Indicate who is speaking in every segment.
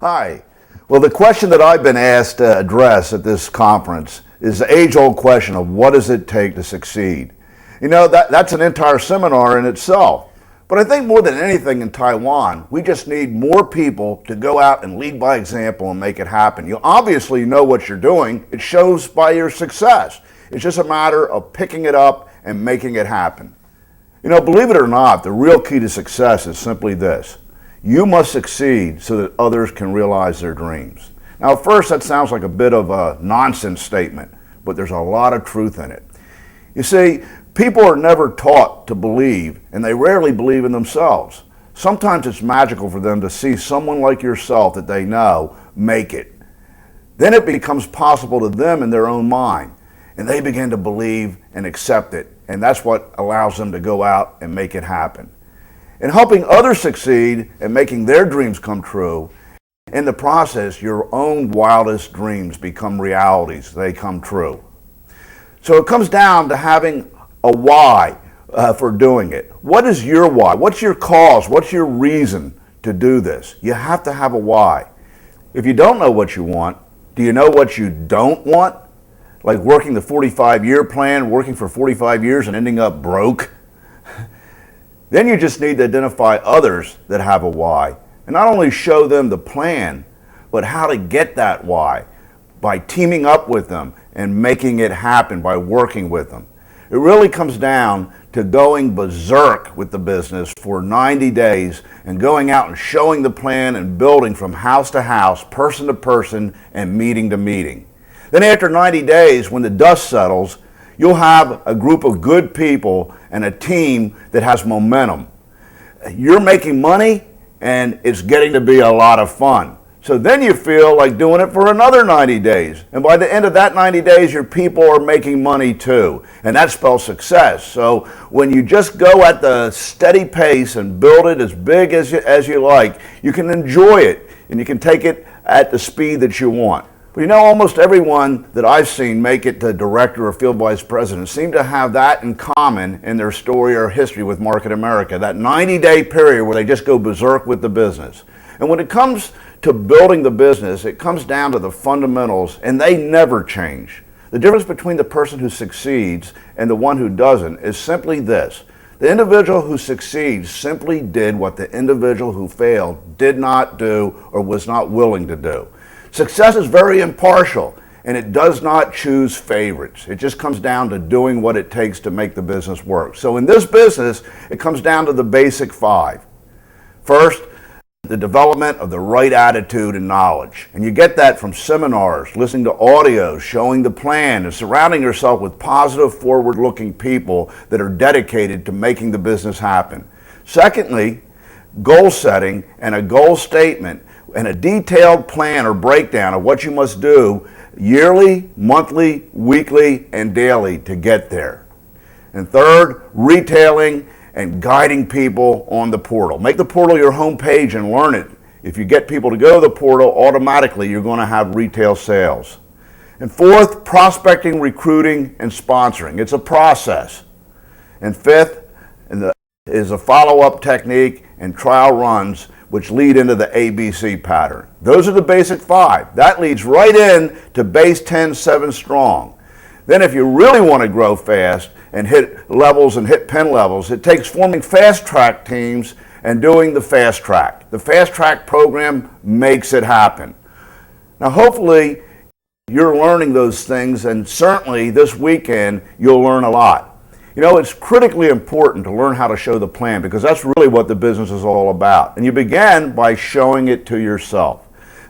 Speaker 1: Hi. Well, the question that I've been asked to address at this conference is the age-old question of what does it take to succeed? You know, that's an entire seminar in itself. But I think more than anything in Taiwan, we just need more people to go out and lead by example and make it happen. You obviously know what you're doing. It shows by your success. It's just a matter of picking it up and making it happen. You know, believe it or not, the real key to success is simply this. You must succeed so that others can realize their dreams. Now, at first, that sounds like a bit of a nonsense statement, but there's a lot of truth in it. You see, people are never taught to believe, and they rarely believe in themselves. Sometimes it's magical for them to see someone like yourself that they know make it. Then it becomes possible to them in their own mind, and they begin to believe and accept it, and that's what allows them to go out and make it happen. In helping others succeed and making their dreams come true, in the process, your own wildest dreams become realities. They come true. So it comes down to having a why for doing it. What is your why? What's your cause? What's your reason to do this? You have to have a why. If you don't know what you want, do you know what you don't want? Like working the 45-year plan, working for 45 years and ending up broke? Then you just need to identify others that have a why and not only show them the plan, but how to get that why by teaming up with them and making it happen by working with them. It really comes down to going berserk with the business for 90 days and going out and showing the plan and building from house to house, person to person, and meeting to meeting. Then after 90 days, when the dust settles, you'll have a group of good people and a team that has momentum. You're making money and it's getting to be a lot of fun. So then you feel like doing it for another 90 days. And by the end of that 90 days, your people are making money too. And that spells success. So when you just go at the steady pace and build it as big as you like, you can enjoy it and you can take it at the speed that you want. But you know, almost everyone that I've seen make it to director or field vice president seem to have that in common in their story or history with Market America, that 90-day period where they just go berserk with the business. And when it comes to building the business, it comes down to the fundamentals, and they never change. The difference between the person who succeeds and the one who doesn't is simply this. The individual who succeeds simply did what the individual who failed did not do or was not willing to do. Success is very impartial, and it does not choose favorites. It just comes down to doing what it takes to make the business work. So in this business, it comes down to the basic 5. First, the development of the right attitude and knowledge. And you get that from seminars, listening to audios, showing the plan, and surrounding yourself with positive, forward-looking people that are dedicated to making the business happen. Secondly, goal setting and a goal statement and a detailed plan or breakdown of what you must do yearly, monthly, weekly, and daily to get there. And third, retailing and guiding people on the portal. Make the portal your home page and learn it. If you get people to go to the portal, automatically you're going to have retail sales. And fourth, prospecting, recruiting, and sponsoring. It's a process. And fifth is a follow-up technique and trial runs which lead into the ABC pattern. Those are the basic 5. That leads right in to base 10, 7 strong. Then if you really want to grow fast and hit levels and hit pen levels, it takes forming fast track teams and doing the fast track. The fast track program makes it happen. Now hopefully you're learning those things, and certainly this weekend you'll learn a lot. You know, it's critically important to learn how to show the plan because that's really what the business is all about. And you begin by showing it to yourself.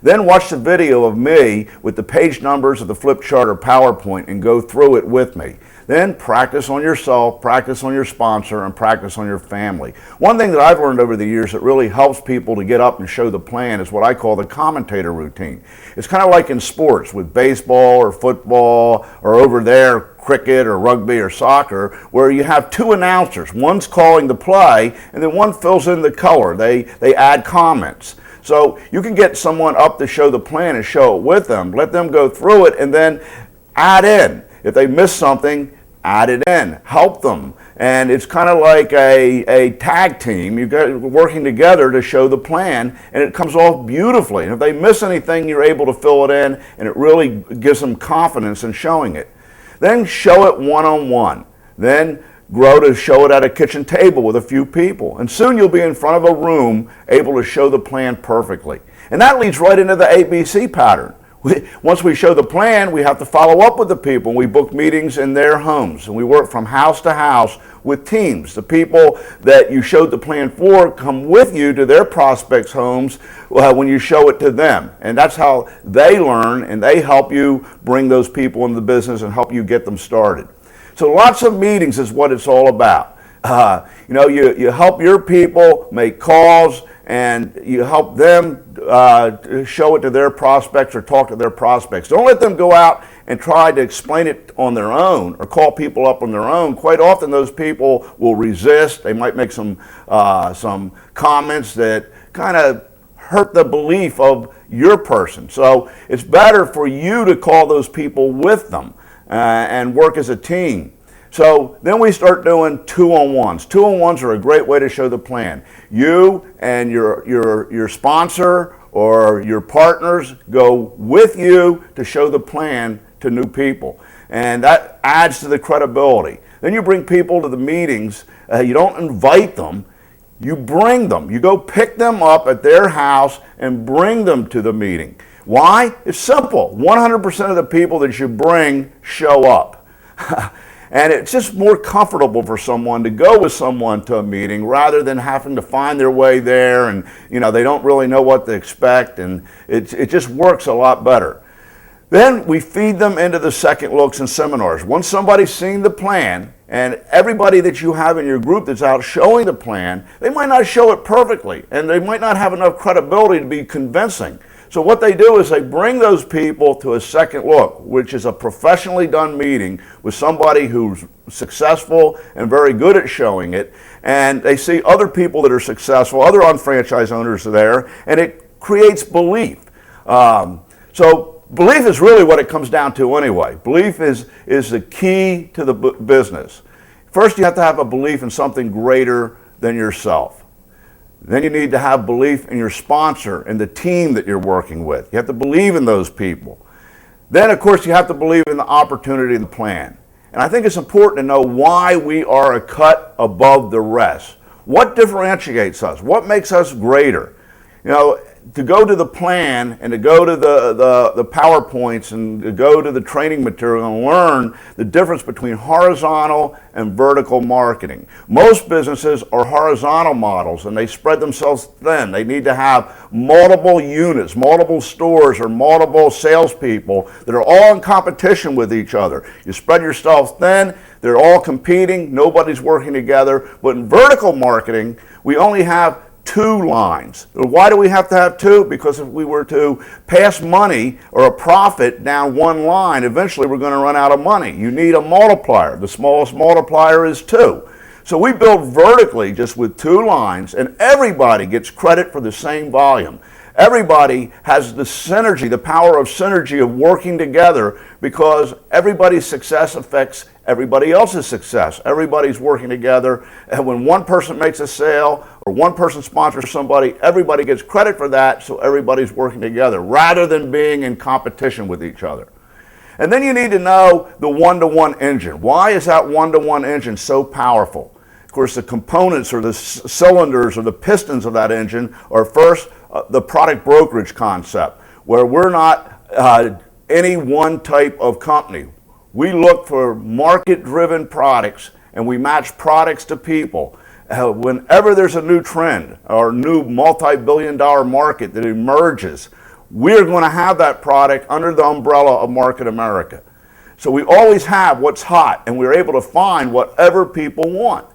Speaker 1: Then watch the video of me with the page numbers of the flip chart or PowerPoint and go through it with me. Then practice on yourself, practice on your sponsor, and practice on your family. One thing that I've learned over the years that really helps people to get up and show the plan is what I call the commentator routine. It's kind of like in sports with baseball or football or over there cricket or rugby or soccer, where you have 2 announcers. One's calling the play and then one fills in the color. They add comments. So you can get someone up to show the plan and show it with them, let them go through it, and then add in. If they miss something, add it in, help them. And it's kind of like a tag team. You've got working together to show the plan, and it comes off beautifully. And if they miss anything, you're able to fill it in, and it really gives them confidence in showing it. Then show it one-on-one. Then grow to show it at a kitchen table with a few people. And soon you'll be in front of a room able to show the plan perfectly. And that leads right into the ABC pattern. Once we show the plan, we have to follow up with the people. We book meetings in their homes, and we work from house to house with teams. The people that you showed the plan for come with you to their prospects' homes when you show it to them. And that's how they learn, and they help you bring those people into the business and help you get them started. So lots of meetings is what it's all about. You help your people make calls, and you help them show it to their prospects or talk to their prospects. Don't let them go out and try to explain it on their own or call people up on their own. Quite often those people will resist. They might make some comments that kind of hurt the belief of your person. So it's better for you to call those people with them and work as a team. So then we start doing two-on-ones. Two-on-ones are a great way to show the plan. You and your sponsor or your partners go with you to show the plan to new people. And that adds to the credibility. Then you bring people to the meetings. You don't invite them. You bring them. You go pick them up at their house and bring them to the meeting. Why? It's simple. 100% of the people that you bring show up. And it's just more comfortable for someone to go with someone to a meeting rather than having to find their way there, and they don't really know what to expect, and it just works a lot better. Then we feed them into the second looks and seminars. Once somebody's seen the plan, and everybody that you have in your group that's out showing the plan, they might not show it perfectly, and they might not have enough credibility to be convincing. So what they do is they bring those people to a second look, which is a professionally done meeting with somebody who's successful and very good at showing it, and they see other people that are successful, other unfranchised owners there, and it creates belief. So belief is really what it comes down to anyway. Belief is the key to the business. First, you have to have a belief in something greater than yourself. Then you need to have belief in your sponsor and the team that you're working with. You have to believe in those people. Then, of course, you have to believe in the opportunity and the plan. And I think it's important to know why we are a cut above the rest. What differentiates us? What makes us greater? To go to the plan and to go to the PowerPoints and to go to the training material and learn the difference between horizontal and vertical marketing. Most businesses are horizontal models and they spread themselves thin. They need to have multiple units, multiple stores, or multiple salespeople that are all in competition with each other. You spread yourself thin, they're all competing, nobody's working together. But in vertical marketing, we only have two lines. Why do we have to have two? Because if we were to pass money or a profit down one line, eventually we're going to run out of money. You need a multiplier. The smallest multiplier is 2. So we build vertically just with 2 lines, and everybody gets credit for the same volume. Everybody has the synergy, the power of synergy of working together, because everybody's success affects everybody else's success. Everybody's working together, and when one person makes a sale or one person sponsors somebody, everybody gets credit for that, so everybody's working together rather than being in competition with each other. And then you need to know the one-to-one engine. Why is that one-to-one engine so powerful? Of course, the components or the cylinders or the pistons of that engine are first the product brokerage concept, where we're not any one type of company. We look for market-driven products, and we match products to people. Whenever there's a new trend or new multi-billion-dollar market that emerges, we're going to have that product under the umbrella of Market America. So we always have what's hot, and we're able to find whatever people want.